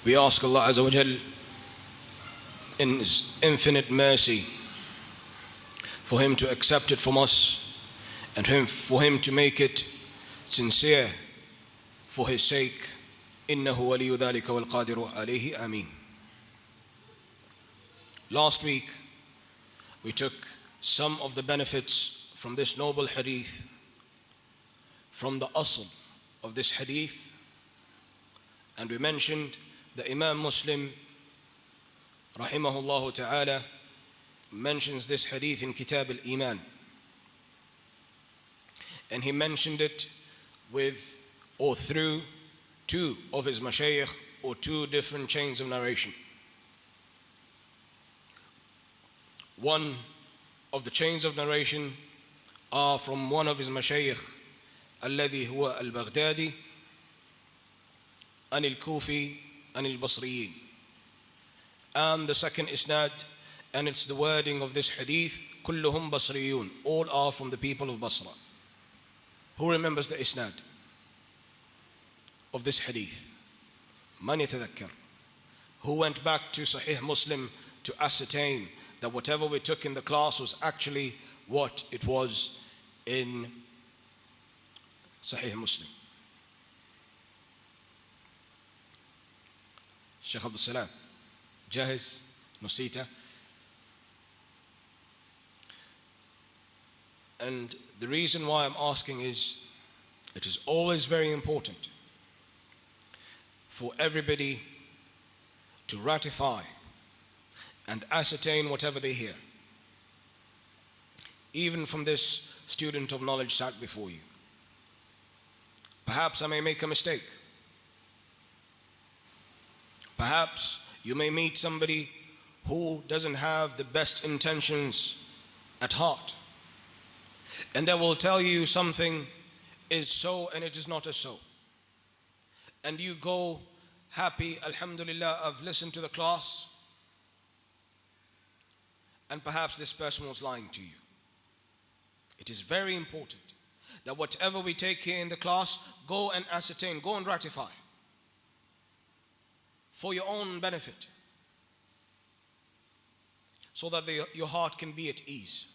We ask Allah Azza wa Jal in His infinite mercy for Him to accept it from us and for Him to make it sincere for His sake. إنه ولي ذلك والقادر عليه آمين. Last week we took some of the benefits from this noble hadith, from the asl of this hadith, and we mentioned the Imam Muslim rahimahullah ta'ala mentions this hadith in Kitab al-Iman, and he mentioned it with or through two of his mashayikh or two different chains of narration. One of the chains of narration are from one of his mashayikh, الذي هو البغدادي عن الكوفي عن البصريين. And the second isnad, and it's the wording of this hadith, كلهم بصريون, all are from the people of Basra. Who remembers the isnad of this hadith? Man yatadhakkar? Who went back to Sahih Muslim to ascertain that whatever we took in the class was actually what it was in Sahih Muslim? Shaykh Abdul Salam, Jahiz, Nusita. And the reason why I'm asking is, it is always very important for everybody to ratify and ascertain whatever they hear, even from this student of knowledge sat before you. Perhaps I may make a mistake. Perhaps you may meet somebody who doesn't have the best intentions at heart, and they will tell you something is so and it is not as so. And you go happy, alhamdulillah, I've listened to the class, and perhaps this person was lying to you. It is very important that whatever we take here in the class, go and ascertain, go and ratify for your own benefit, so that your heart can be at ease.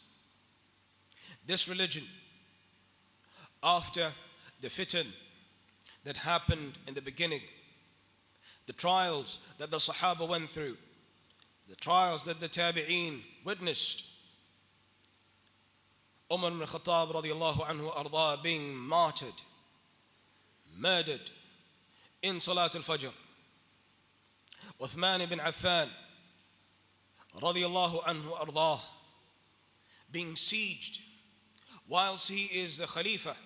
This religion, after the fitan that happened in the beginning, the trials that the Sahaba went through, the trials that the Tabi'een witnessed, Umar ibn Khattab radiallahu anhu arda being martyred, murdered in Salat al-Fajr, Uthman ibn Affan radiallahu anhu arda being sieged whilst he is the Khalifa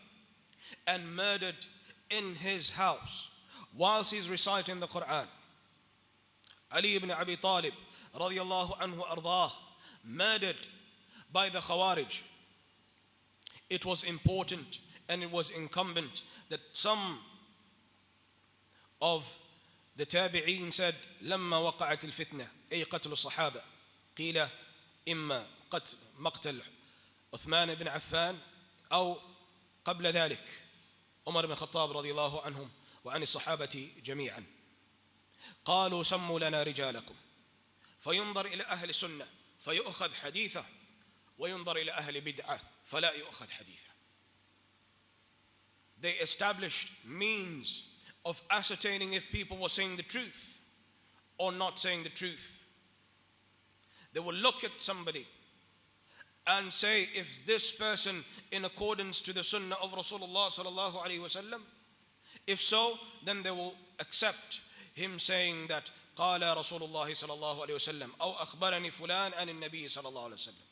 and murdered in his house whilst he's reciting the Quran. Ali ibn Abi Talib radiallahu anhu ardah murdered by the Khawarij. It was important and it was incumbent that some of the Tabi'een said, لما وقعت الفتنة أي قتل الصحابة قيل إما مقتل عثمان بن عفان أو قبل ذلك عمر بن الخطاب رضي الله عنهم وعن الصحابة جميعا. قالوا سموا لنا رجالكم فينظر إلى أهل السنة فيؤخذ حديثه وينظر إلى أهل بدعة فلا يؤخذ حديثه. They established means of ascertaining if people were saying the truth or not saying the truth. They will look at somebody and say, if this person in accordance to the sunnah of Rasulullah sallallahu alaihi wasallam, if so, then they will accept him saying that قال رسول الله صلى الله عليه وسلم أو أخبرني فلان عن النبي صلى الله عليه وسلم.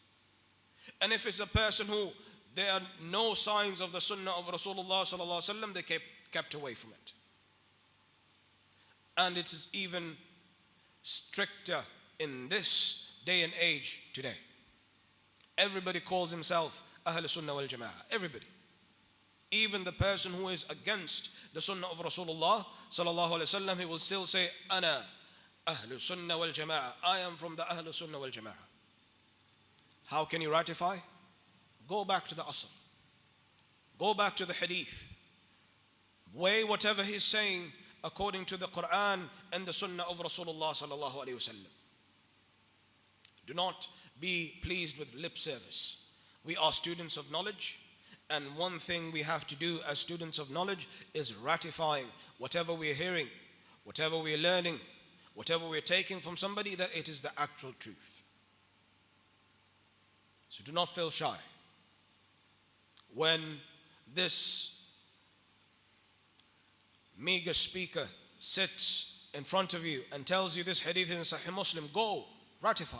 And if it's a person who there are no signs of the sunnah of Rasulullah sallallahu alaihi wasallam, they kept away from it. And it is even stricter in this day and age today. Everybody calls himself Ahl Sunnah wal Jama'ah. Everybody. Even the person who is against the Sunnah of Rasulullah sallallahu alaihi wasallam, he will still say, Ana Ahl Sunnah wal Jama'ah. I am from the Ahl Sunnah wal Jama'ah. How can you ratify? Go back to the Asr. Go back to the Hadith. Weigh whatever he's saying according to the Quran and the Sunnah of Rasulullah sallallahu alaihi wasallam. Do not be pleased with lip service. We are students of knowledge, and one thing we have to do as students of knowledge is ratifying whatever we are hearing, whatever we are learning, whatever we are taking from somebody, that it is the actual truth. So do not feel shy when this meager speaker sits in front of you and tells you this hadith in Sahih Muslim. Go, ratify,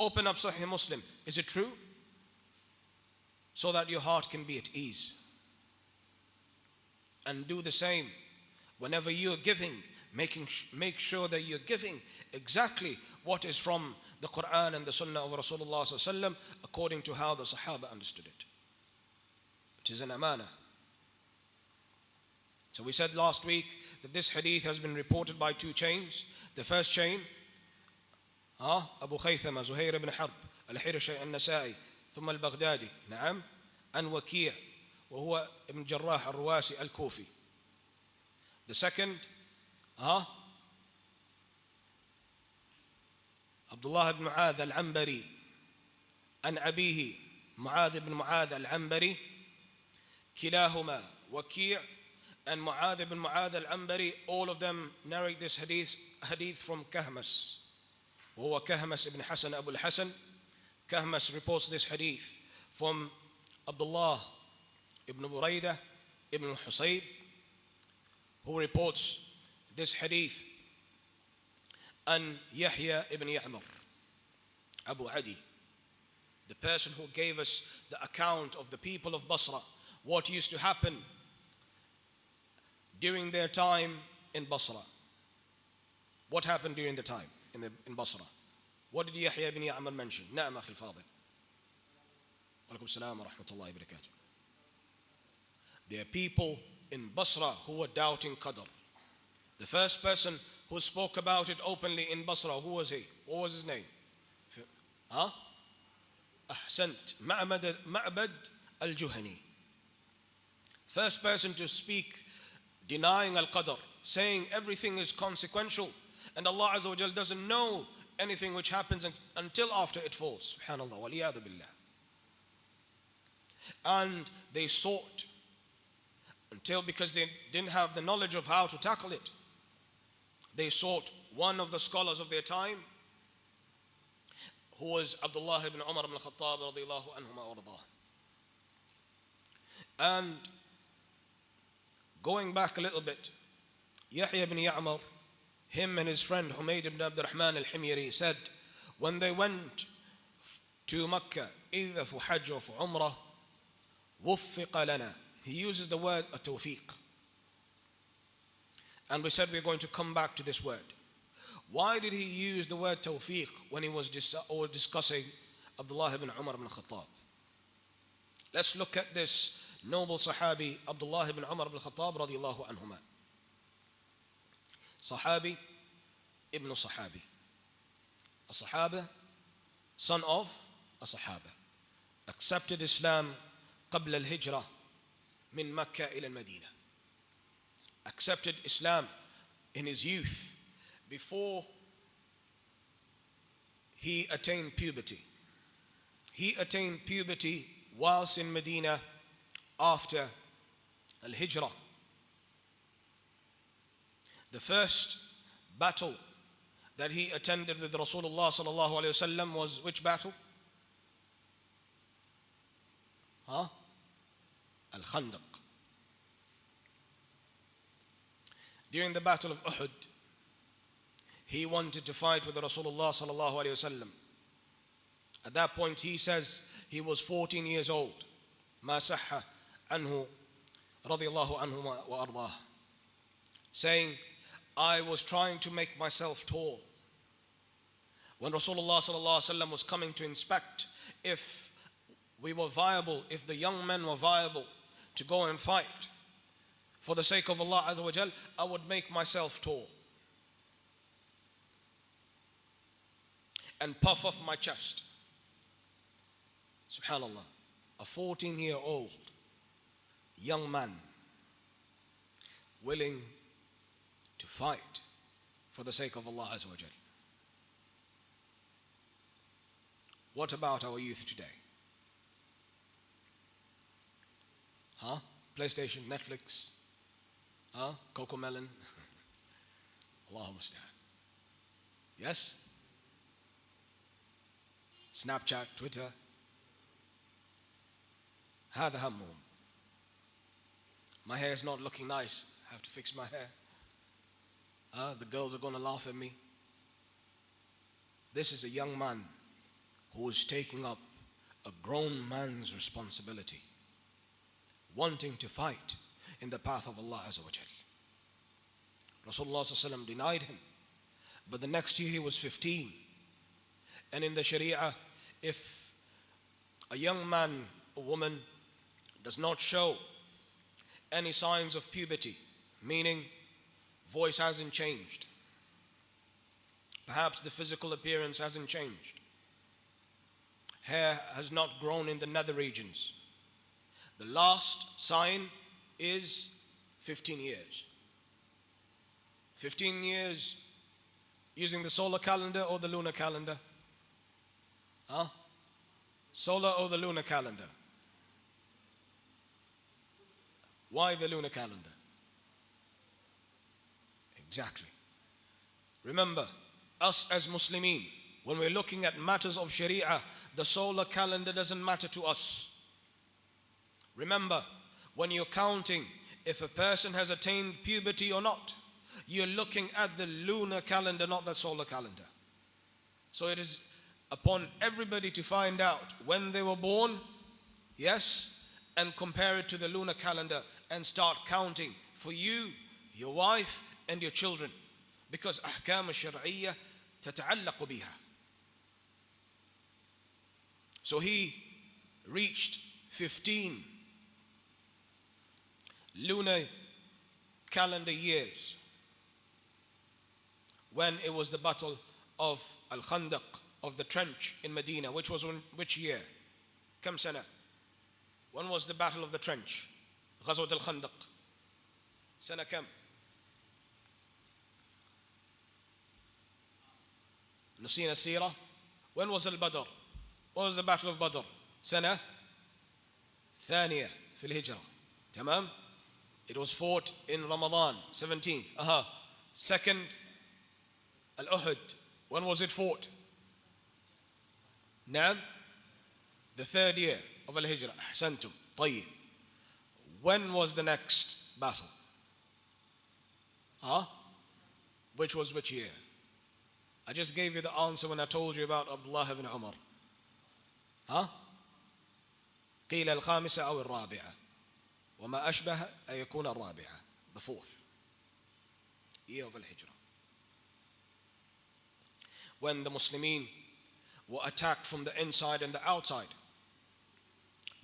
open up Sahih Muslim. Is it true? So that your heart can be at ease. And do the same whenever you're giving, make sure that you're giving exactly what is from the Quran and the Sunnah of Rasulullah sallallahu alaihi wasallam, according to how the Sahaba understood it. It is an amana. So we said last week that this hadith has been reported by two chains. The first chain, Abu Khaythama, Zuhair ibn Harb, Al-Hirashi al-Nasa'i, ثم البغدادي نعم عن وكيع وهو ابن جراح الرواسي الكوفي. The second Abdullah ibn Mu'adh al-Anbari عن أبيه معاذ بن معاذ العنبري. كلاهما وكيع and Mu'adh ibn Mu'adh al-Anbari, all of them narrate this hadith from Kahmas, وهو كهمس ibn Hasan Abu al-Hasan. Kahmas reports this hadith from Abdullah ibn Buraidah ibn Husayb, who reports this hadith and Yahya ibn Ya'mar Abu Adi, the person who gave us the account of the people of Basra, what used to happen during their time in Basra. What happened during the time in Basra? What did Yahya ibn Ya'mar mention? نعم أخي الفاضل. وعليكم السلام ورحمة الله وبركاته. There are people in Basra who were doubting Qadr. The first person who spoke about it openly in Basra, who was he? What was his name? أحسنت. Ma'bad al-Juhani. First person to speak denying al-Qadr, saying everything is consequential and Allah Azza wa Jal doesn't know anything which happens until after it falls. Subhanallah, waliyadu billah. And they sought until, because they didn't have the knowledge of how to tackle it, they sought one of the scholars of their time, who was Abdullah ibn Umar ibn al-Khattab radiyallahu anhuma warḍah. And going back a little bit, Yahya ibn Ya'mar, him and his friend Humayd ibn Abdurrahman al-Himyari said, when they went to Mecca, either for Hajj or for Umrah, وُفِّقَ لَنَا. He uses the word tawfiq. And we said we're going to come back to this word. Why did he use the word tawfiq when he was discussing Abdullah ibn Umar ibn Khattab? Let's look at this noble Sahabi, Abdullah ibn Umar ibn Khattab radiyallahu anhuma. Sahabi ibn Sahabi. A Sahaba, son of a Sahaba. Accepted Islam قبل الهجرة من مكة إلى المدينة. Accepted Islam in his youth, before he attained puberty. He attained puberty whilst in Medina after al-Hijrah. The first battle that he attended with Rasulullah sallallahu alaihi wasallam was which battle? Al-Khandaq. During the battle of Uhud, he wanted to fight with Rasulullah sallallahu alaihi wasallam. At that point, he says he was 14 years old. ما صح عنه رضي الله عنه وأرضاه, saying, I was trying to make myself tall. When Rasulullah sallallahu alaihi wasallam was coming to inspect if we were viable, if the young men were viable to go and fight for the sake of Allah Azza wa Jal, I would make myself tall and puff off my chest. Subhanallah, a 14-year-old young man willing to fight for the sake of Allah Azza wa Jal. What about our youth today? PlayStation, Netflix, Coco Melon. Allahu musta'an. Yes? Snapchat, Twitter. هذا همهم. My hair is not looking nice. I have to fix my hair. The girls are going to laugh at me. This is a young man who is taking up a grown man's responsibility, wanting to fight in the path of Allah Azza wa Jal. Rasulullah Sallallahu Alaihi Wasallam denied him, but the next year he was 15. And in the Sharia, if a young man or woman does not show any signs of puberty, meaning voice hasn't changed, perhaps the physical appearance hasn't changed, hair has not grown in the nether regions, the last sign is 15 years. 15 years using the solar calendar or the lunar calendar? Solar or the lunar calendar? Why the lunar calendar? Exactly. Remember, us as Muslimin, when we're looking at matters of Sharia, the solar calendar doesn't matter to us. Remember, when you're counting if a person has attained puberty or not, you're looking at the lunar calendar, not the solar calendar. So it is upon everybody to find out when they were born, yes, and compare it to the lunar calendar and start counting for you, your wife, and your children. Because أحكام الشرعية تتعلق بها. So he reached 15 lunar calendar years when it was the battle of Al-Khandaq, of the trench in Medina, which was which year? Kam sana? When was the battle of the trench? Ghazwat Al-Khandaq. Sana kam? Nusina Sira. When was Al-Badr? What was the battle of Badr? Sana ثانية في الهجرة. Tamam? It was fought in Ramadan, 17th. Second, Al-Uhud. When was it fought? Naam? The third year of Al-Hijrah. Ahsantum. طيب. When was the next battle? Which was which year? I just gave you the answer when I told you about Abdullah ibn Umar. قيل الخامسة أو الرابعة وما أشبه أن يكون الرابعة. The fourth year of Al-Hijrah. When the Muslimin were attacked from the inside and the outside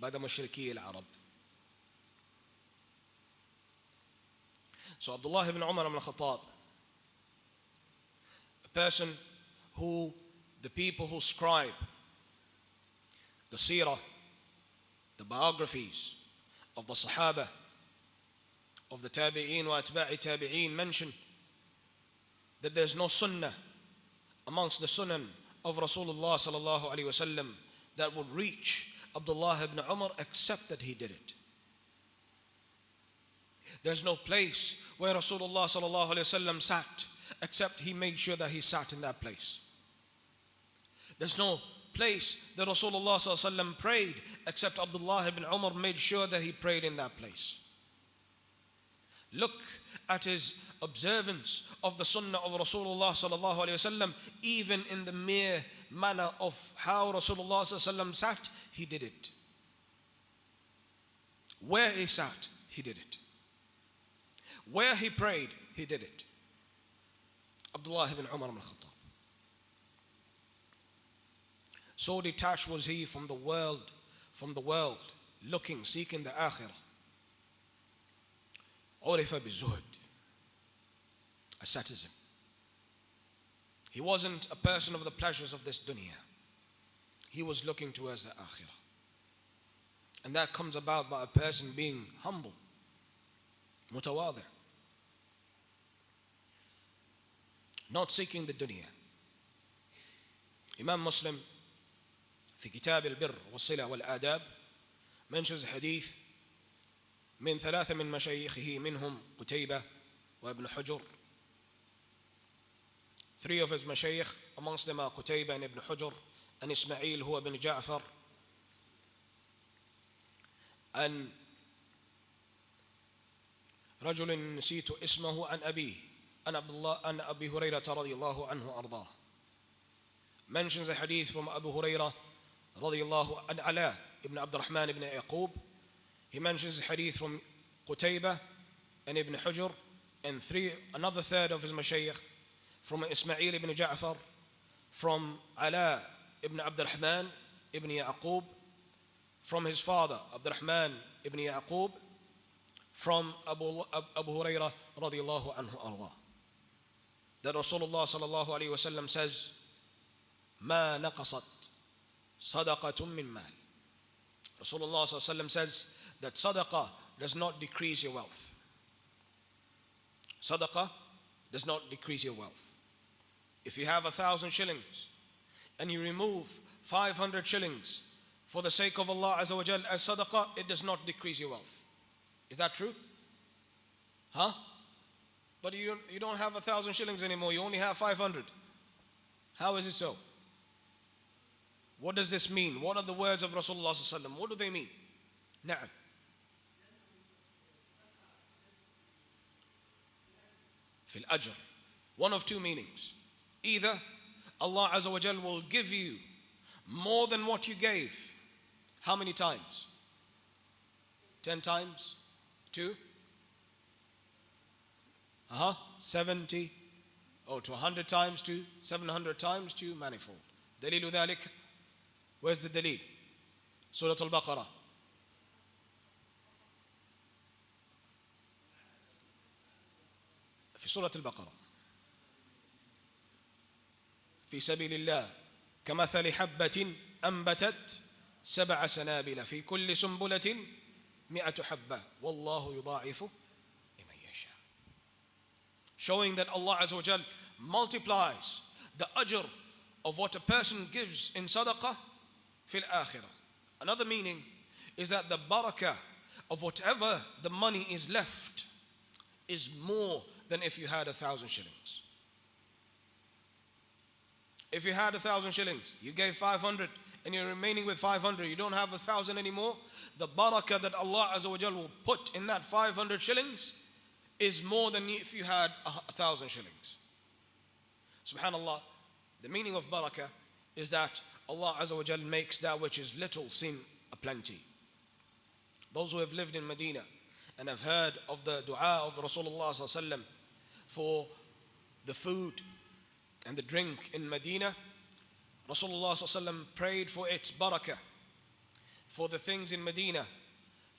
by the Mushriki al-Arab. So Abdullah ibn Umar ibn Khattab, a person who the people who scribe the seerah, the biographies of the Sahaba, of the Tabi'een wa Atba'i Tabi'een, mention that there's no sunnah amongst the sunan of Rasulullah sallallahu alaihi wasallam that would reach Abdullah ibn Umar except that he did it. There's no place where Rasulullah sallallahu alaihi wasallam sat except he made sure that he sat in that place. There's no place that Rasulullah sallallahu alaihi wasallam prayed except Abdullah ibn Umar made sure that he prayed in that place. Look at his observance of the sunnah of Rasulullah sallallahu alaihi wasallam. Even in the mere manner of how Rasulullah sallallahu alaihi wasallam sat, he did it. Where he sat, he did it. Where he prayed, he did it. Abdullah ibn Umar ibn Khattab. So detached was he from the world, looking, seeking the akhirah. عرف بالزهد, asceticism. He wasn't a person of the pleasures of this dunya. He was looking towards the akhirah. And that comes about by a person being humble, mutawadhi. not seeking the dunya. Imam Muslim في كتاب البر والصلة والآداب mentions حديث من ثلاثة من مشايخه منهم قتيبة وابن حجر. Three of his mashayikh, amongst them are Qutayba and Ibn Hujr and Ismail who ibn Ja'far. And رجل نسيت اسمه عن أبيه عن أبي هريرة رضي الله عنه أرضاه mentions a hadith from Abu Hurairah رضي الله عن Ala ibn Abdurrahman ibn Yaqub. He mentions a hadith from Qutayba and Ibn Hujr and another third of his mashayikh from Ismail ibn Ja'far, from Ala ibn Abdurrahman ibn Yaqub, from his father Abdurrahman ibn Yaqub, from Abu Hurairah radiyallahu anhu arda. That Rasulullah sallallahu alayhi wa sallam says, ما نقصت صدقة من مال. Rasulullah sallallahu alayhi wa sallam says that sadaqah does not decrease your wealth. Sadaqah does not decrease your wealth. If you have 1,000 shillings and you remove 500 shillings for the sake of Allah Azza wa Jal as sadaqah, it does not decrease your wealth. Is that true? Huh? But you don't have 1,000 shillings anymore, you only have 500. How is it so? What does this mean? What are the words of Rasulullah sallallahu alaihi wasallam? What do they mean? Na'am. Fil ajr. One of two meanings. Either Allah Azza wa Jal will give you more than what you gave. How many times? 10 times? 2? 70? To 100 times 2? 700 times 2? Manifold. Dalilu dhalik. Where's the dalil? Surah Al-Baqarah. في سورة البقرة في سبيل الله كمثل حبة أنبتت 7 سنابل في كل سنبلة 100 حبة والله يضاعف لمن يشاء. Showing that Allah Azza wa Jal multiplies the ajr of what a person gives in sadaqah fil akhirah. Another meaning is that the barakah of whatever the money is left is more than if you had 1,000 shillings. If you had 1,000 shillings, you gave 500 and you're remaining with 500, you don't have 1,000 anymore, the barakah that Allah Azza wa Jal will put in that 500 shillings is more than if you had 1,000 shillings. Subhanallah, the meaning of barakah is that Allah Azza wa Jal makes that which is little seem a plenty. Those who have lived in Medina and have heard of the dua of Rasulullah sallallahu alaihi wasallam for the food and the drink in Medina, Rasulullah sallallahu alaihi wasallam prayed for its barakah, for the things in Medina,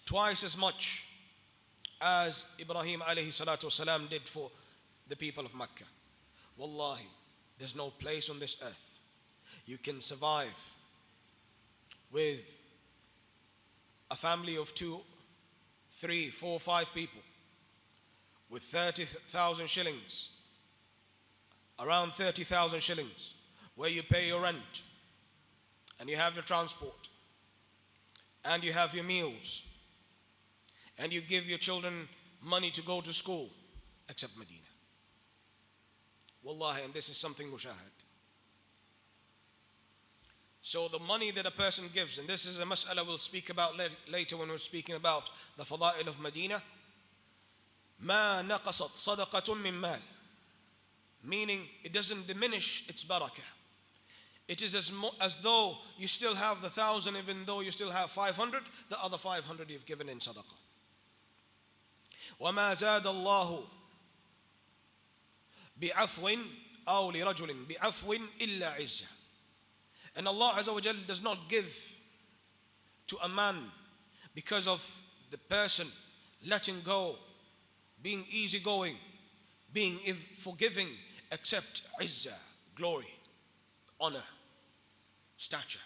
twice as much as Ibrahim alayhi salatu wasalam did for the people of Mecca. Wallahi, there's no place on this earth you can survive with a family of 2, 3, 4, 5 people with 30,000 shillings, around 30,000 shillings, where you pay your rent and you have your transport and you have your meals and you give your children money to go to school, except Medina. Wallahi, and this is something mushahad. So the money that a person gives, and this is a mas'ala we'll speak about later when we're speaking about the fada'il of Medina. ما نقصت صدقة من مال, meaning it doesn't diminish its barakah. It is as though you still have the 1,000, even though you still have 500, the other 500 you've given in sadaqah. وما زاد الله بعفو أو لرجل بعفو إلا عزة. And Allah Azza wa Jal does not give to a man because of the person letting go, being easygoing, being forgiving, except izzah, glory, honor, stature.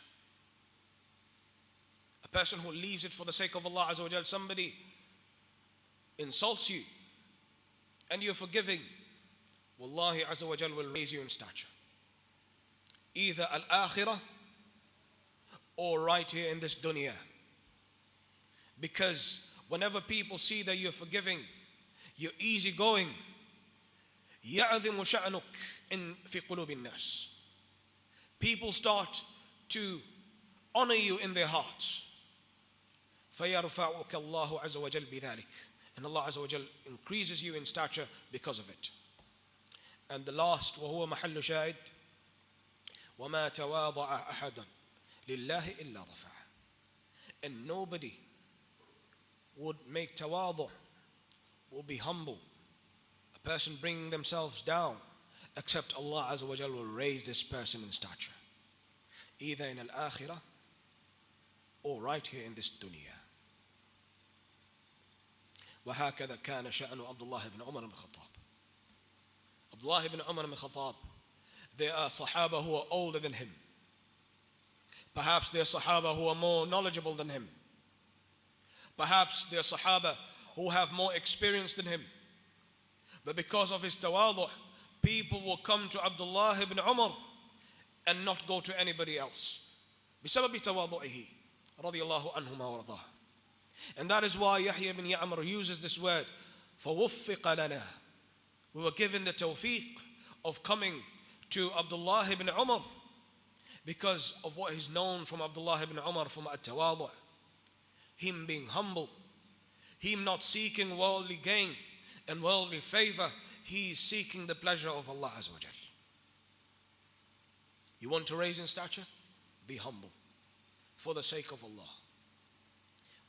A person who leaves it for the sake of Allah Azza wa Jal, somebody insults you and you're forgiving, Wallahi Azza wa Jal will raise you in stature. Either al-akhirah or right here in this dunya. Because whenever people see that you're forgiving, you're easygoing, يَعْظِمُ شَأْنُكَ فِي قُلُوبِ النَّاسِ. People start to honor you in their hearts. فَيَرْفَعُكَ اللَّهُ عَزَّ وَجَلْ بِذَلِكَ. And Allah Azza wa Jal increases you in stature because of it. And the last, وَهُوَ مَحَلُّ شَاهِدٍ وَمَا تَوَاضَعَ أَحَدًا لِلَّهِ إِلَّا رَفَعَ. And nobody would make tawadu, will be humble, a person bringing themselves down, except Allah Azza wa Jal will raise this person in stature, either in al-akhirah or right here in this dunya. وهكذا كان شأن عبد الله بن عمر بن الخطاب. Abdullah ibn Umar ibn Khattab, there are Sahaba who are older than him. Perhaps there are Sahaba who are more knowledgeable than him. Perhaps there are Sahaba who have more experience than him. But because of his tawadu, people will come to Abdullah ibn Umar and not go to anybody else. بسبب تواضعه رضي الله عنهما ورضاه. And that is why Yahya ibn Ya'mar uses this word, فَوُفِّقَ لَنَا. We were given the tawfiq of coming to Abdullah ibn Umar because of what is known from Abdullah ibn Umar from at-tawadu', him being humble, him not seeking worldly gain and worldly favor. He is seeking the pleasure of Allah Azza wa Jal. You want to raise in stature? Be humble for the sake of Allah.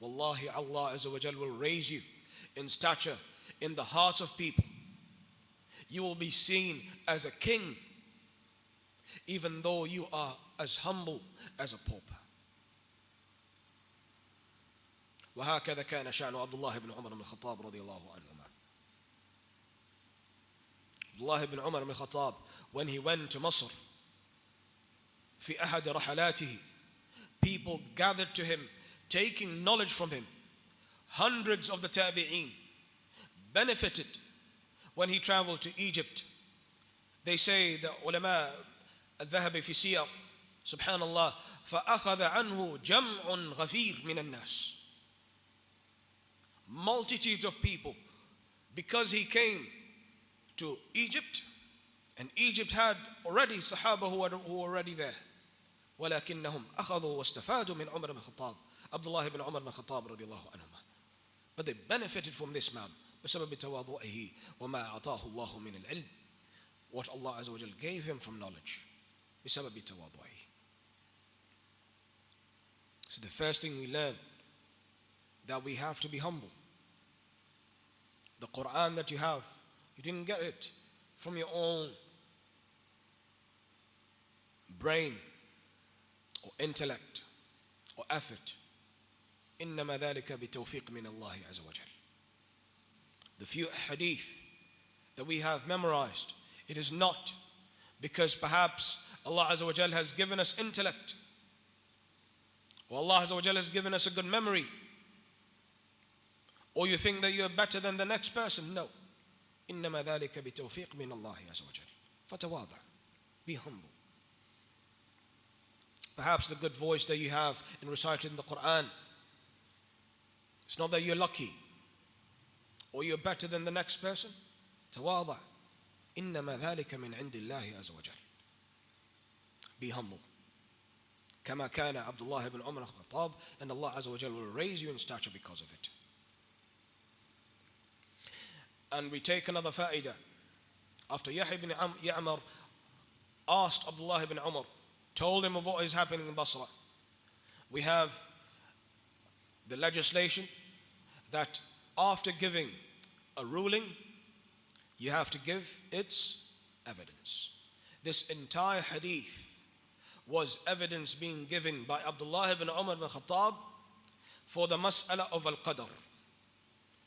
Wallahi, Allah Azza wa Jal will raise you in stature in the hearts of people. You will be seen as a king, even though you are as humble as a pauper. وهكذا كان شأن عبد الله بن عمر بن الخطاب رضي الله عنهما. Abdullah ibn Umar ibn Khattab, when he went to Masr, في أحد رحلاته, people gathered to him, taking knowledge from him. Hundreds of the tabi'een benefited when he traveled to Egypt. They say the ulama الذهبي في سير سبحان الله فأخذ عنه جمع غفير من الناس. Multitudes of people, because he came to Egypt, and Egypt had already Sahaba who were already there. ولكنهم أخذوا واستفادوا من عمر بن الخطاب, Abdullah ibn Umar ibn Khattab رضي الله عنهما. But they benefited from this man بسبب تواضعه وما أعطاه الله من العلم, what Allah Azza wa Jal gave him from knowledge بسبب تواضعه. So the first thing we learn, that we have to be humble. The Quran that you have, you didn't get it from your own brain or intellect or effort. إنما ذلك بتوفيق من الله عز وجل. The few hadith that we have memorized, it is not because perhaps Allah Azza wa Jal has given us intellect, or Allah Azza wa Jal has given us a good memory, or you think that you're better than the next person. No. إنما ذلك بتوفيق من الله عز وجل. فتواضع. Be humble. Perhaps the good voice that you have in reciting the Quran, it's not that you're lucky or you're better than the next person. تواضع. إنما ذلك من عند الله عز وجل. Be humble. كما كان عبد الله بن عمر الخطاب, and Allah Azza wa Jal will raise you in stature because of it. And we take another fa'idah. After Yahya ibn Ya'mar asked Abdullah ibn Umar, told him of what is happening in Basra, we have the legislation that after giving a ruling, you have to give its evidence. This entire hadith was evidence being given by Abdullah ibn Umar ibn Khattab for the mas'ala of al-qadr.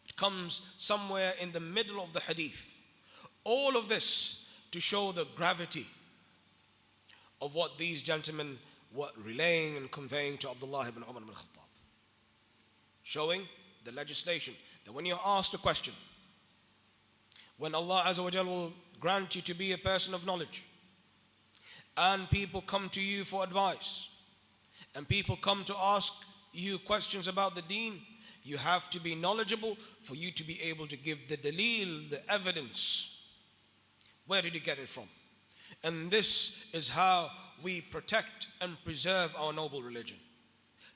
It comes somewhere in the middle of the hadith. All of this to show the gravity of what these gentlemen were relaying and conveying to Abdullah ibn Umar ibn Khattab. Showing the legislation that when you're asked a question, when Allah Azza wa Jal will grant you to be a person of knowledge, and people come to you for advice, and people come to ask you questions about the deen, you have to be knowledgeable for you to be able to give the dalil, the evidence. Where did you get it from? And this is how we protect and preserve our noble religion.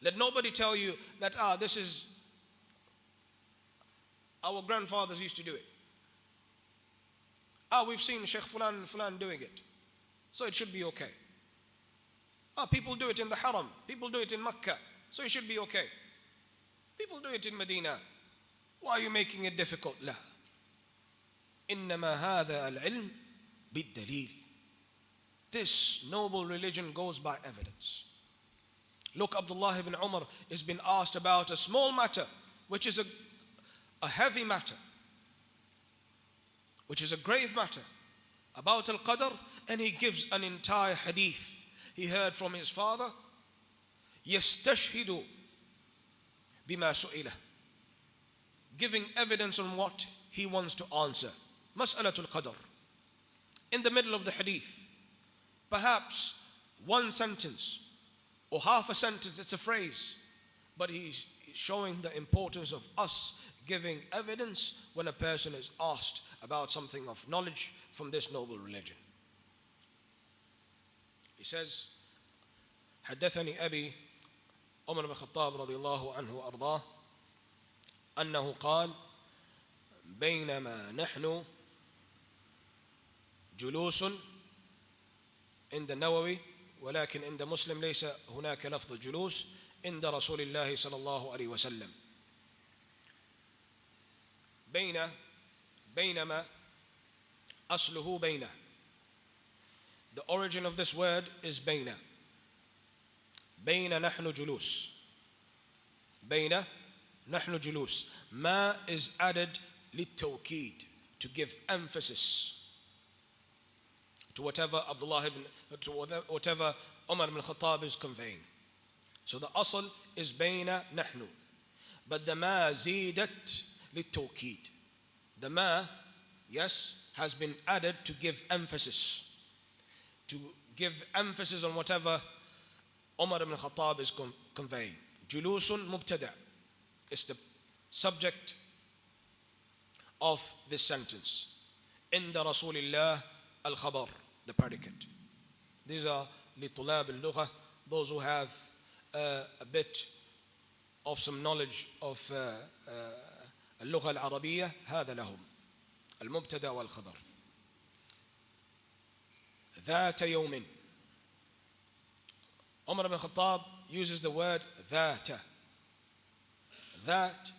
Let nobody tell you that, this is, our grandfathers used to do it. We've seen Sheikh Fulan and Fulan doing it, so it should be okay. People do it in the Haram, people do it in Mecca, so it should be okay. People do it in Medina. Why are you making it difficult? لا. إنما هذا العلم بالدليل. This noble religion goes by evidence. Look, Abdullah ibn Umar has been asked about a small matter, which is a heavy matter, which is a grave matter, about al-qadr, and he gives an entire hadith he heard from his father, يستشهد بما سئله, giving evidence on what he wants to answer. Mas'alatul qadr. In the middle of the hadith, perhaps one sentence or half a sentence, it's a phrase, but he's showing the importance of us giving evidence when a person is asked about something of knowledge from this noble religion. He says, حدثني أبي عمر بن الخطاب رضي الله عنه وأرضاه أنه قال بينما نحن جلوس عند النووي ولكن عند مسلم ليس هناك لفظ الجلوس عند رسول الله صلى الله عليه وسلم. بينما أصله بين. The origin of this word is بين. بين نحن جلوس. بين نحن جلوس. ما is added للتوكيد, to give emphasis to whatever whatever Umar ibn Khattab is conveying. So the asl is بين نحن, but the ma زيدت للتوكيد. The ma, yes, has been added to give emphasis, on whatever Umar ibn Khattab is conveying. Julusun mubtada is the subject of this sentence. Inda Rasulillah al-khabar, the predicate. These are لطلاب اللغة, those who have a bit of some knowledge of اللغة العربية, هذا لهم المبتدأ والخبر. ذات يوم. Umar ibn Khattab uses the word ذات. That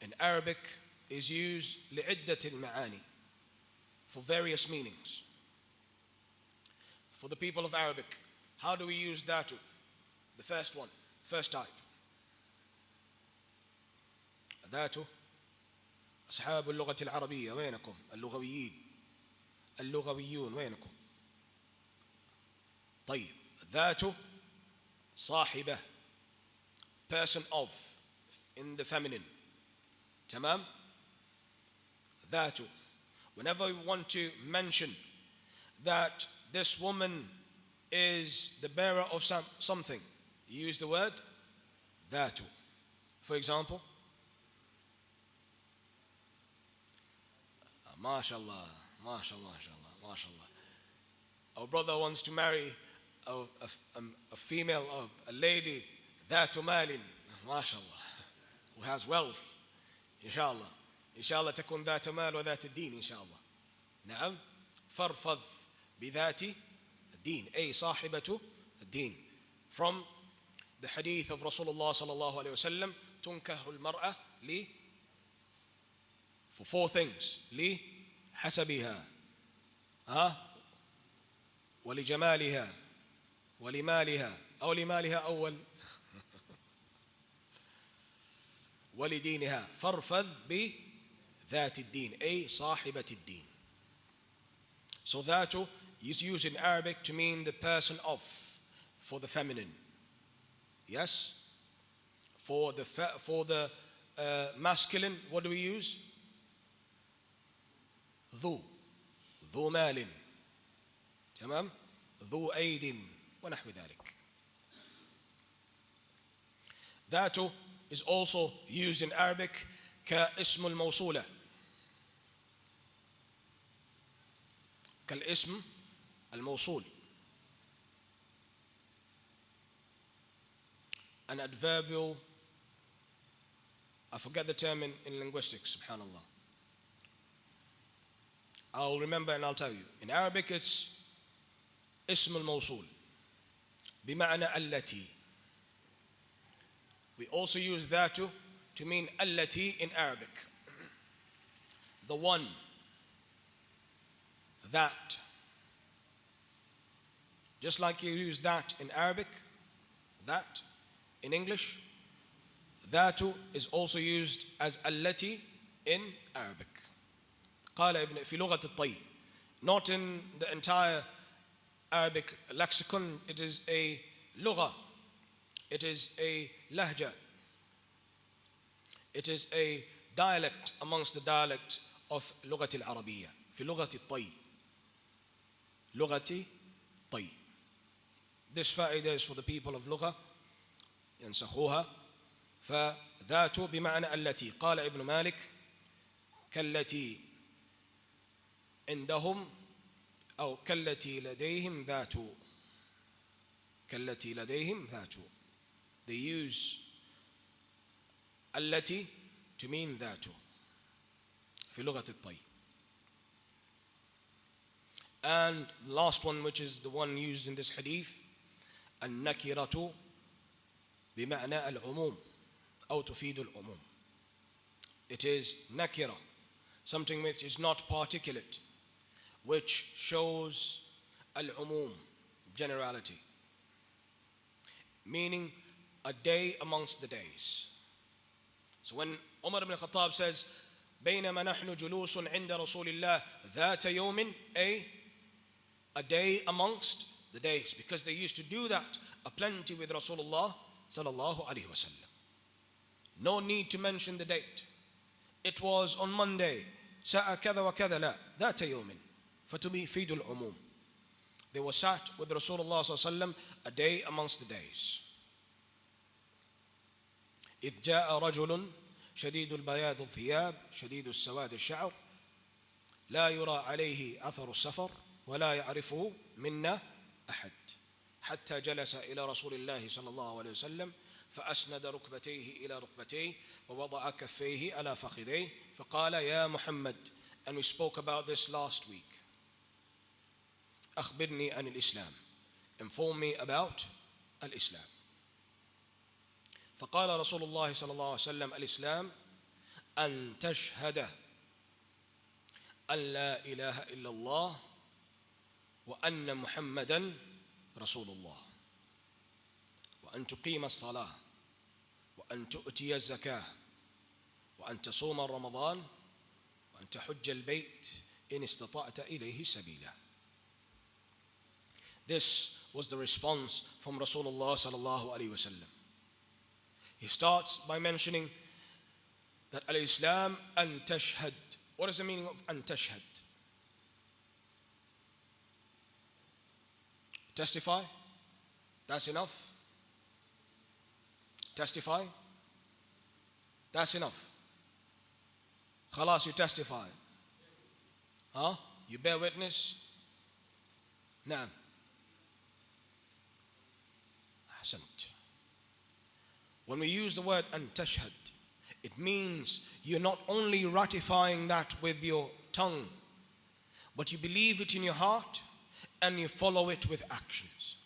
in Arabic is used لعدة المعاني, for various meanings. For the people of Arabic, how do we use that? The first one, first type. ذات أصحاب اللغة العربية وينكم؟ اللغويون وينكم؟ طيب, ذات صاحبة, person of, in the feminine. تمام? ذات. Whenever we want to mention that this woman is the bearer of something, you use the word ذات. For example, MashaAllah, MashaAllah, MashaAllah, MashaAllah. Our brother wants to marry a female, a lady, ذات مال, MashaAllah, who has wealth. Inshallah. Inshallah تكون ذات مال وذات الدين inshallah. نعم. فارفض بذات الدين, أي صاحبة الدين. From the hadith of Rasulullah sallallahu alayhi wa sallam, تنكح المرأة for four things. لحسبها, ولجمالها, ولمالها, أو لمالها أول, ولدينها. فارفض بذات الدين, أي صاحبة الدين. So that is used in Arabic to mean the person of, for the feminine. Yes? For the masculine, what do we use? ذو ذو مال تمام ذو أيد ونحو ذلك. ذات is also used in Arabic كاسم الموصولة كالاسم الموصول. An adverbial, I forget the term in linguistics, subhanallah. I'll remember and I'll tell you. In Arabic it's اسم الموصول بمعنى التي. We also use that to mean التي in Arabic. The one, that. Just like you use that in Arabic, that in English, that is also used as التي in Arabic. قال ابن في لغة الطي. Not in the entire Arabic lexicon, it is a lugha, it is a lahja, it is a dialect amongst the dialect of لغة العربية. في لغة الطي. لغة طي. This فائدة is for the people of لغة ينسخوها. فذات بمعنى التي. قال ابن مالك كالتي عندهم أو كالتي لديهم ذات. كالتي لديهم ذات. They use التي to mean ذات في لغة الطي. And the last one, which is the one used in this hadith, النكرة بمعنى العموم أو تفيد العموم. It is nakira, something which is not particulate, which shows al-umum, generality, meaning a day amongst the days. So when Umar ibn Khattab says بينما نحن جلوس عند رسول الله ذات يوم, a day amongst the days, because they used to do that aplenty with Rasulullah sallallahu alaihi wasallam. No need to mention the date. It was on Monday, ساعة كذا وكذا, لا, ذات يوم فتفيد العموم. They were sat with Rasulullah sallallahu alaihi wasallam a day amongst the days. إذ جاء رجل شديد البياض الثياب شديد السواد الشعر لا يرى عليه أثر السفر ولا يعرفه منا أحد حتى جلس إلى رسول الله صلى الله عليه وسلم فأسند ركبتيه إلى ركبتيه ووضع كفيه على فخذيه فقال يا محمد, and we spoke about this last week, أخبرني عن الإسلام, inform me about الإسلام. فقال رسول الله صلى الله عليه وسلم الإسلام أن تشهد أن لا إله إلا الله وأن محمدا رسول الله وأن تقيم الصلاة وأن تؤتي الزكاة وأن تصوم رمضان وأن تحج البيت إن استطعت إليه سبيلا. This was the response from Rasulullah sallallahu alaihi wasallam. He starts by mentioning that al-Islam an tashhad. What is the meaning of an tashhad? Testify? That's enough? Testify? That's enough. Khalas, you testify. Huh? You bear witness? Naam. Ahsant. When we use the word an tashhad, it means you're not only ratifying that with your tongue, but you believe it in your heart and you follow it with actions.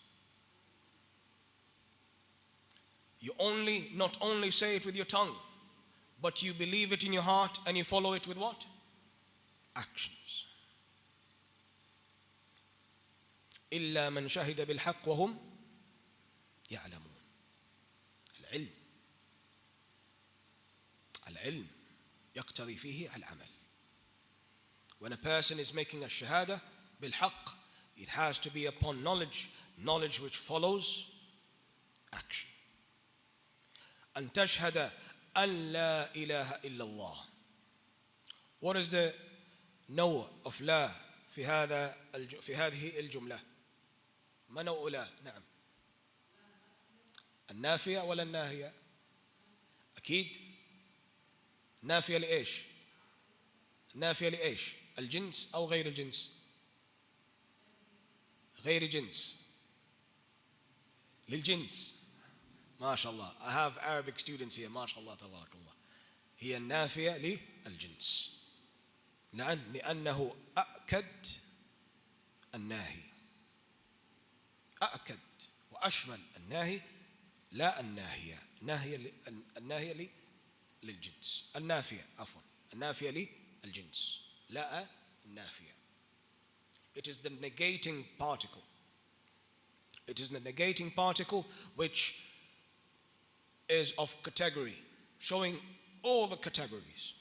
You not only say it with your tongue, but you believe it in your heart and you follow it with what? Actions. إلا من شهد بالحق وهم يعلمون. العلم يقتضي فيه العمل. When a person is making a shahada بالحق, it has to be upon knowledge which follows action. أن تشهد أن لا إله إلا الله. What is the know of la في هذه الجملة؟ من أولى؟ نعم. النافية ولا الناهية؟ أكيد نافية لإيش؟ نافية لإيش؟ الجنس أو غير الجنس؟ غير جنس. للجنس. ما شاء الله. I have Arabic students here. ما شاء الله تبارك الله. هي النافية للجنس. نعم، لأنه أأكد الناهي. أأكد وأشمل الناهي لا الناهية. الناهية للجنس. النافية عفوا. النافية للجنس لا النافية. It is the negating particle. It is the negating particle which is of category, showing all the categories.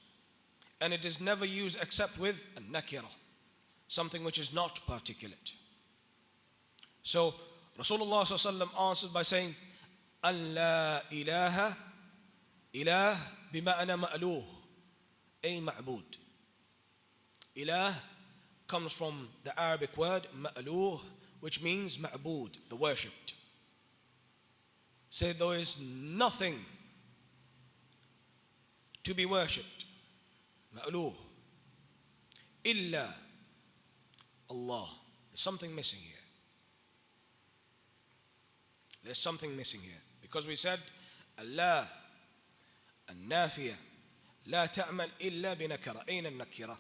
And it is never used except with a nakira, something which is not particulate. So Rasulullah ﷺ answered by saying, An la ilaha, ilah bima'na ma'luh, ay ma'bud. Ilah comes from the Arabic word ma'luh, which means ma'bud, the worshipped. Say there is nothing to be worshipped, ma'luh, illa Allah. There's something missing here. There's something missing here. Because we said, Allah, النافية لا تعمل إلا بنكرة. أين النكرة؟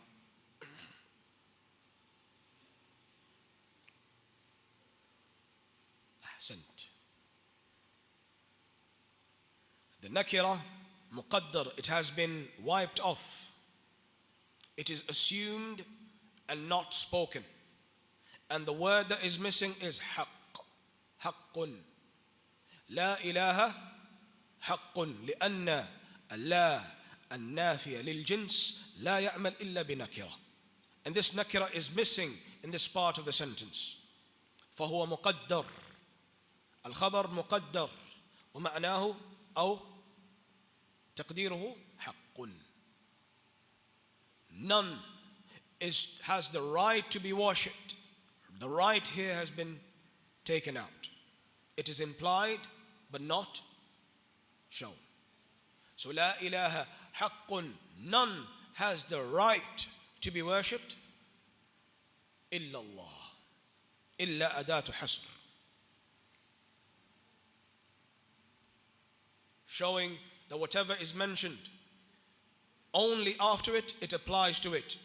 أحسنت. The nakira, muqaddar, it has been wiped off. It is assumed and not spoken. And the word that is missing is haqq. حق. لا إله حق لأن الله النافية للجنس لا يعمل إلا بنكرة. And this nakira is missing in this part of the sentence. فهو مقدر. الخبر مقدر ومعناه أو تقديره حق. None has the right to be worshipped. The right here has been taken out. It is implied but not shown. So la ilaha haqqun, none has the right to be worshipped illa Allah. Illa adatu hasr. Showing that whatever is mentioned, only after it, it applies to it.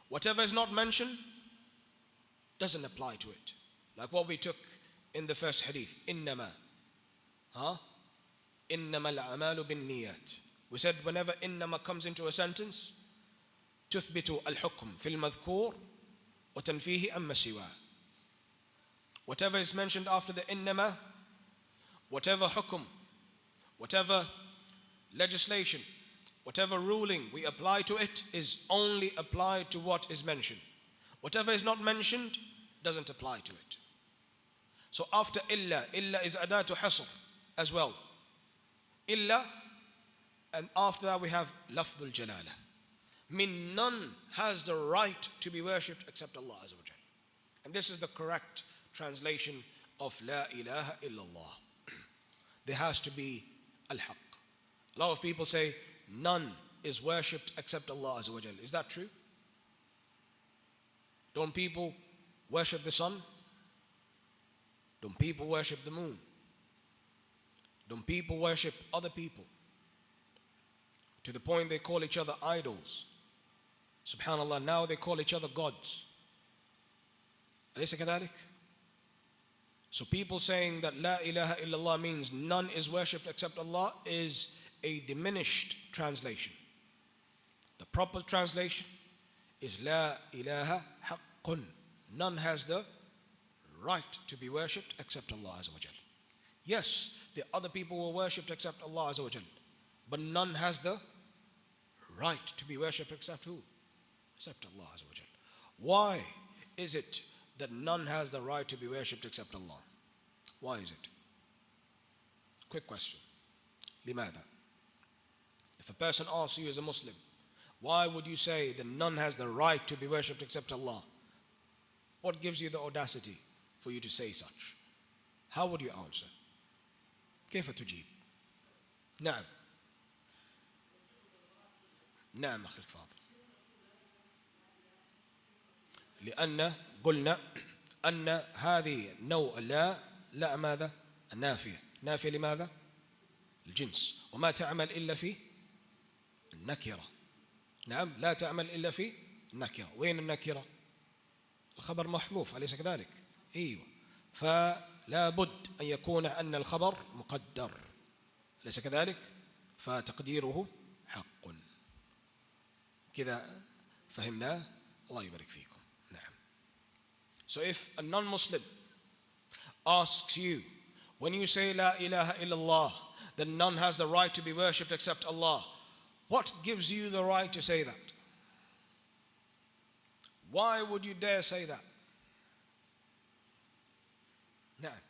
Whatever is not mentioned, doesn't apply to it. Like what we took in the first hadith. Innama. Innama al-amalu bin niyat. We said whenever innama comes into a sentence, تثبت الحكم في المذكور وتنفيه عما سواه. Whatever is mentioned after the innama, whatever hukum, whatever legislation, whatever ruling we apply to it is only applied to what is mentioned. Whatever is not mentioned doesn't apply to it. So after illa is adatu hasr as well. Illa, and after that we have lafdul jalala. Min, none has the right to be worshipped except Allah Azza wa Jal. And this is the correct translation of la ilaha illallah. There has to be al-haq. A lot of people say none is worshipped except Allah Azza wa Jal. Is that true? Don't people worship the sun? Don't people worship the moon? Don't people worship other people? To the point they call each other idols. Subhanallah, now they call each other gods. أليس كذلك? So people saying that La ilaha illallah means none is worshipped except Allah is a diminished translation. The proper translation is La ilaha haqqun. None has the right to be worshipped except Allah Azza wa Jal. Yes, the other people were worshipped except Allah Azza wa Jal, but none has the right to be worshipped except who? Except Allah Azza wa Jal. Why is it that none has the right to be worshipped except Allah? Why is it? Quick question. لماذا? If a person asks you as a Muslim, why would you say that none has the right to be worshipped except Allah? What gives you the audacity for you to say such? How would you answer? كيف تجيب؟ نعم. نعم أخي الفاضل. لأن قلنا أن هذه نوع لا ماذا؟ النافية. نافية لماذا؟ الجنس. وما تعمل إلا في النكرة. نعم لا تعمل إلا في النكرة. وين النكرة؟ الخبر محذوف أليس كذلك؟ أيوه. فلا بد أن يكون أن الخبر مقدر أليس كذلك؟ فتقديره حق. كذا فهمناه. الله يبارك فيكم. نعم. So if a non-Muslim asks you, when you say La ilaha illallah, then none has the right to be worshipped except Allah, what gives you the right to say that? Why would you dare say that? نعم.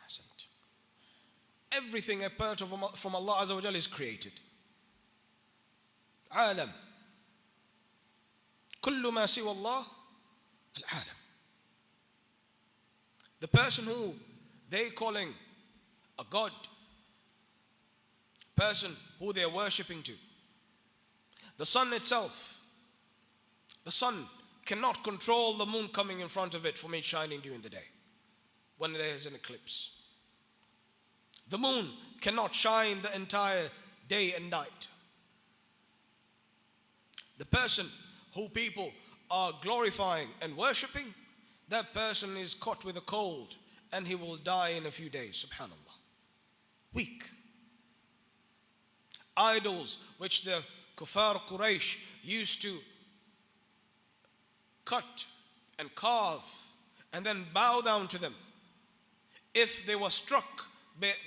أحسنت. Everything apart from Allah Azza wa Jalla is created. عالم. كل ما سوى الله العالم. The person who they calling a god, person who they are worshipping to, the sun itself, the sun cannot control the moon coming in front of it from it shining during the day when there is an eclipse. The moon cannot shine the entire day and night. The person who people are glorifying and worshipping, that person is caught with a cold and he will die in a few days. Subhanallah. Weak. Idols which the Kuffar Quraysh used to cut and carve and then bow down to them. If they were struck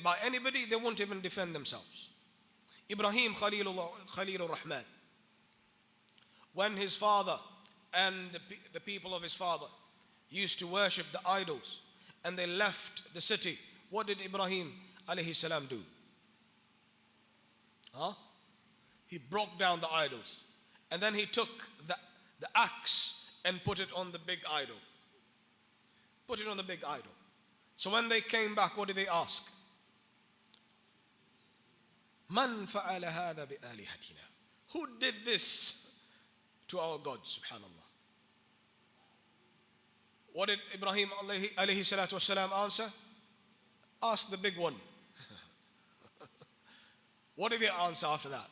by anybody, they won't even defend themselves. Ibrahim Khalilur Rahman, when his father and the people of his father used to worship the idols and they left the city, what did Ibrahim alayhi salam do? He broke down the idols and then he took the axe and put it on the big idol. Put it on the big idol. So when they came back, what did they ask? Man fa'ala hadha bi alihatina? Who did this to our God? Subhanallah. What did Ibrahim alayhi salatu wasalam answer? Ask the big one. What did they answer after that?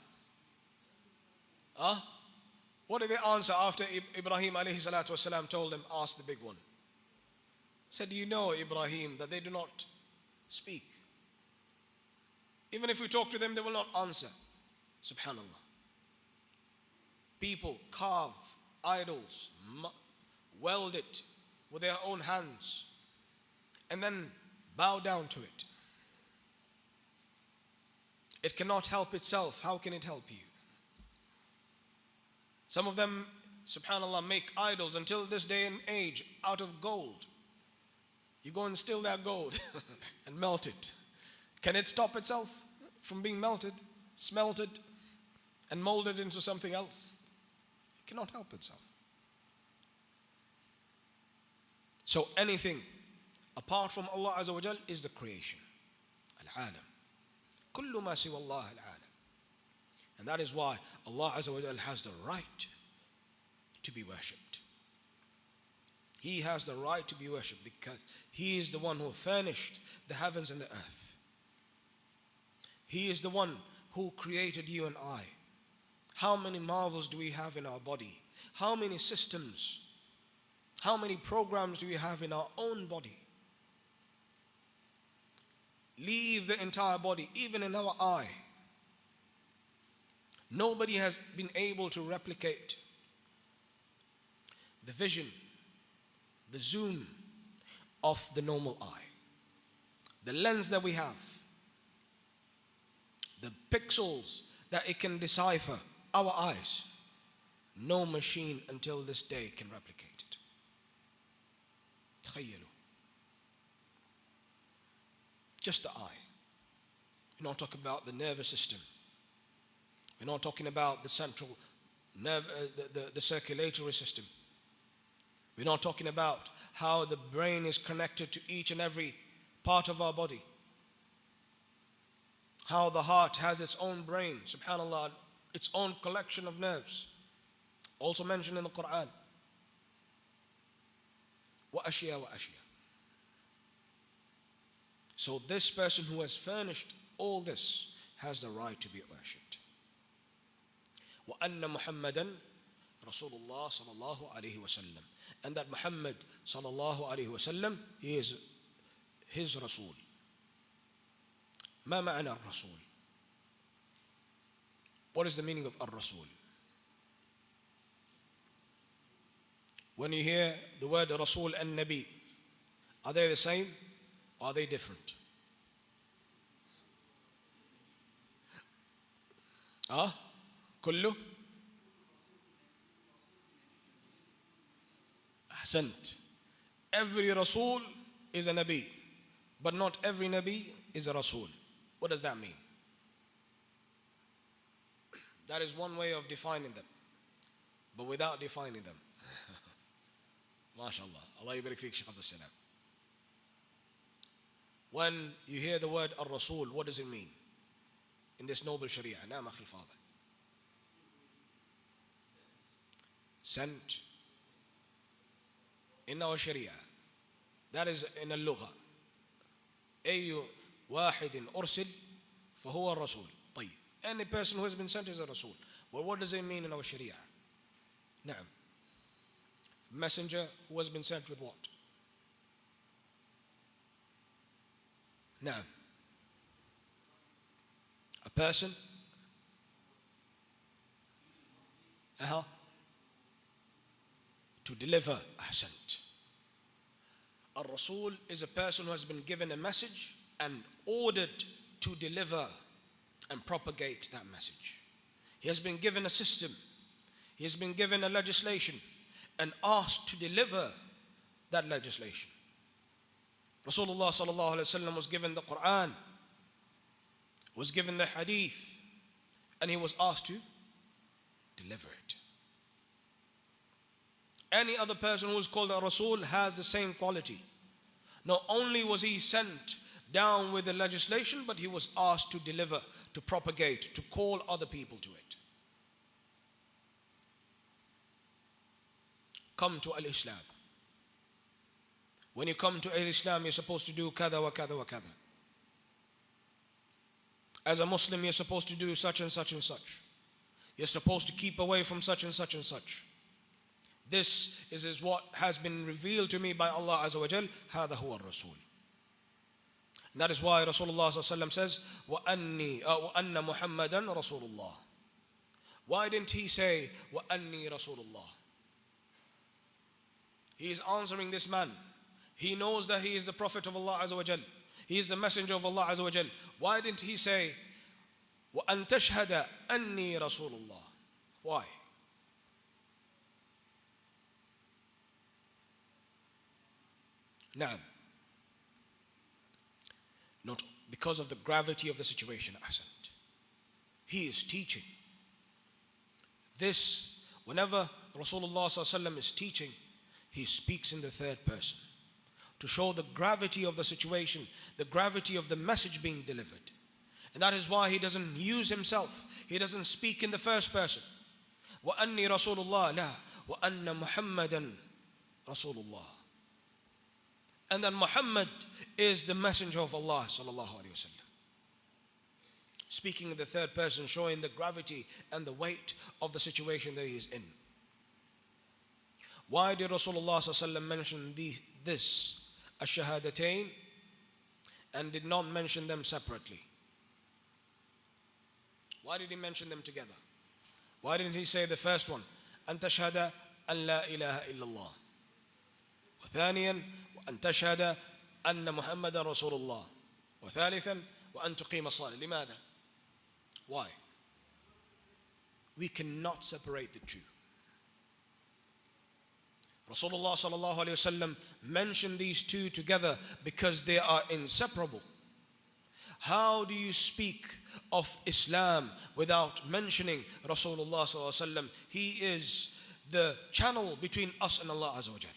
What did they answer after Ibrahim alayhi salatu wasalam told them, ask the big one? Said, you know, Ibrahim, that they do not speak. Even if we talk to them, they will not answer. Subhanallah. People carve idols, weld it with their own hands, and then bow down to it. It cannot help itself. How can it help you? Some of them, subhanallah, make idols until this day and age out of gold. You go and steal that gold and melt it. Can it stop itself from being melted, smelted, and molded into something else? It cannot help itself. So anything apart from Allah Azza wa Jal is the creation. Al-alam. Kullu ma siwa Allah al-alam. And that is why Allah Azza wa Jal has the right to be worshipped. He has the right to be worshipped because He is the one who furnished the heavens and the earth. He is the one who created you and I. How many marvels do we have in our body? How many systems? How many programs do we have in our own body? Leave the entire body, even in our eye. Nobody has been able to replicate the vision, the zoom of the normal eye. The lens that we have, the pixels that it can decipher our eyes. No machine until this day can replicate it. تخيلوا. Just the eye. You don't talk about the nervous system. We're not talking about the central nerve, the circulatory system. We're not talking about how the brain is connected to each and every part of our body. How the heart has its own brain, subhanallah, its own collection of nerves. Also mentioned in the Quran. وَأَشْيَا وَأَشْيَا. So this person who has furnished all this has the right to be worshipped. وَأَنَّ مُحَمَّدًا رَسُولُ اللَّهِ صَلَى اللَّهُ عَلَيْهِ وَسَلَّمَ. And that Muhammad sallallahu alayhi wasallam, he is his Rasul. ما معنى الرسول? What is the meaning of الرسول? When you hear the word Rasul and Nabi, are they the same or are they different? كله أحسنت. Every Rasul is a Nabi, but not every Nabi is a Rasul. What does that mean? That is one way of defining them, but without defining them. MashaAllah. Allah yubarik feek, Sh.Abdulqadir. When you hear the word Ar-Rasul, what does it mean? In this noble Sharia. Naam akhi al-Fadil. Sent. In our Sharia. That is in al-Lugha. أي واحد أرسل فهو الرسول. طيب. Any person who has been sent is a Rasul. But what does it mean in our Sharia? نعم. Messenger who has been sent with what? نعم. A person to deliver. أحسنت. A Rasul is a person who has been given a message and ordered to deliver and propagate that message. He has been given a system. He has been given a legislation and asked to deliver that legislation. Rasulullah sallallahu alaihi wasallam was given the Quran, was given the Hadith, and he was asked to deliver it. Any other person who is called a Rasul has the same quality. Not only was he sent down with the legislation, but he was asked to deliver, to propagate, to call other people to it. Come to Al-Islam. When you come to Al-Islam, you're supposed to do kada wa kada wa kada. As a Muslim, you're supposed to do such and such and such. You're supposed to keep away from such and such and such. This is what has been revealed to me by Allah Azza wa Jal. هذا هو الرسول. And that is why Rasulullah sallallahu alaihi wasallam says, وَأَنَّ مُحَمَّدًا رَسُولُ اللَّهِ. Why didn't he say, وَأَنِّي رَسُولُ اللَّهِ? He is answering this man. He knows that he is the Prophet of Allah Azza wa Jal. He is the Messenger of Allah Azza wa Jal. Why didn't he say, وَأَن تَشْهَدَ أَنِّي رَسُولُ اللَّهِ? Why? Naam. Not because of the gravity of the situation. Ahsant. He is teaching. This, whenever Rasulullah sallallahu alaihi wasallam is teaching, he speaks in the third person to show the gravity of the situation, the gravity of the message being delivered. And that is why he doesn't use himself. He doesn't speak in the first person. وَأَنِّي رَسُولُ اللَّهِ لَا وَأَنَّ مُحَمَّدًا رَسُولُ اللَّهِ. And then Muhammad is the messenger of Allah sallallahu alaihi wasallam. Speaking in the third person, showing the gravity and the weight of the situation that he is in. Why did Rasulullah sallallahu alaihi wasallam mention this, ash-shahadatain, and did not mention them separately? Why did he mention them together? Why didn't he say the first one, أن تشهد أن لا إله إلا الله, وثانيا وأن تشهد أن محمد رسول الله, وثالثا وأن تقيم الصلاة? لماذا? Why? We cannot separate the two. Rasulullah sallallahu alaihi wasallam mentioned these two together because they are inseparable. How do you speak of Islam without mentioning Rasulullah sallallahu alaihi wasallam? He is the channel between us and Allah Azza wa Jal.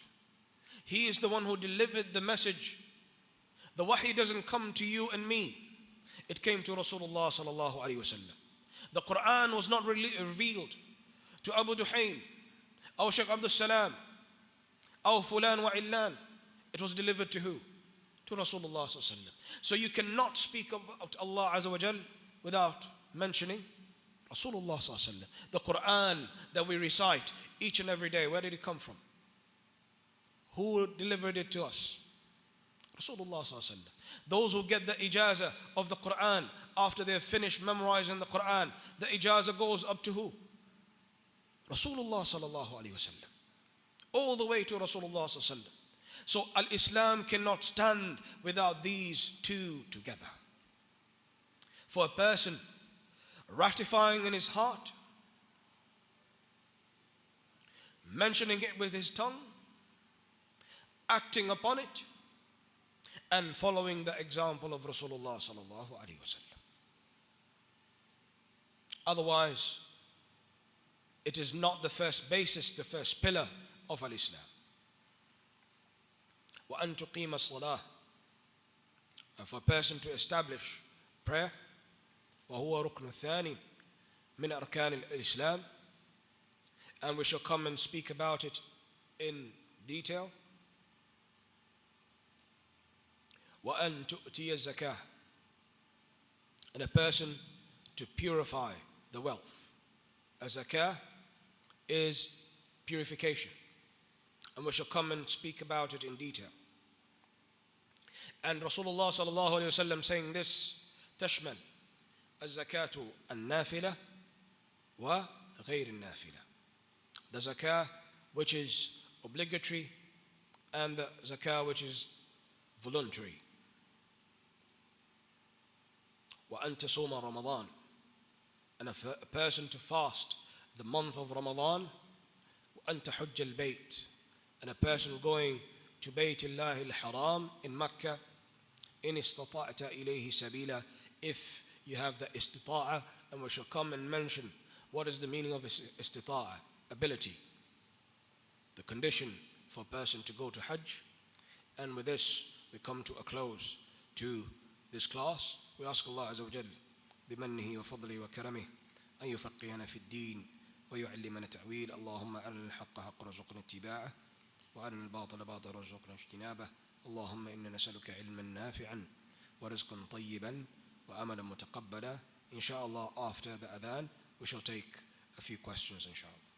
He is the one who delivered the message. The wahi doesn't come to you and me. It came to Rasulullah sallallahu alaihi wasallam. The Quran was not revealed to Abu Duhaym, or Sh.Abdul Salam, or Fulan wa Illan. It was delivered to who? To Rasulullah sallallahu alaihi wasallam. So you cannot speak about Allah Azza wa Jal without mentioning Rasulullah sallallahu alaihi wasallam. The Quran that we recite each and every day, where did it come from? Who delivered it to us? Rasulullah sallallahu alaihi wasallam. Those who get the ijazah of the Quran after they've finished memorizing the Quran, the ijazah goes up to who? Rasulullah sallallahu alaihi wasallam. All the way to Rasulullah sallallahu alaihi wasallam. So al-Islam cannot stand without these two together. For a person ratifying in his heart, mentioning it with his tongue, acting upon it, and following the example of Rasulullah sallallahu alaihi wasallam. Otherwise, it is not the first basis, the first pillar of al-Islam. وَأَن تُقِيمَ الصَّلَاةِ, and for a person to establish prayer, وَهُوَ رُكْنُ الثَّانِي مِنْ أَرْكَانِ الْإِسْلام, and we shall come and speak about it in detail. وَأَن تُؤْتِيَ الزَّكَاةِ, and a person to purify the wealth. A zakah is purification, and we shall come and speak about it in detail. And Rasulullah sallallahu alaihi wasallam saying this, تشمل الزكاة النافلة وغير النافلة. The zakah which is obligatory and the zakah which is voluntary. وأن تصوم رمضان, and a person to fast the month of Ramadan. وأن تحج البيت, and a person going to Bayt Allah al-Haram in Mecca. إن استطعت إليه سبيلا, if you have the istita'a, and we shall come and mention what is the meaning of istita'a, ability, the condition for a person to go to Hajj. And with this we come to a close to this class. We ask Allah Azza wa Jal بمنه وفضله وكرمه أن يفقهنا في الدين ويعلمنا تأويل. اللهم أرنا الحق حقا وارزقنا اتباعه وأرنا الباطل باطلا وارزقنا اجتنابه. اللهم إنا نسألك علما نافعا ورزقا طيبا وعملا متقبلا. Inshallah, after the adhan we shall take a few questions inshallah.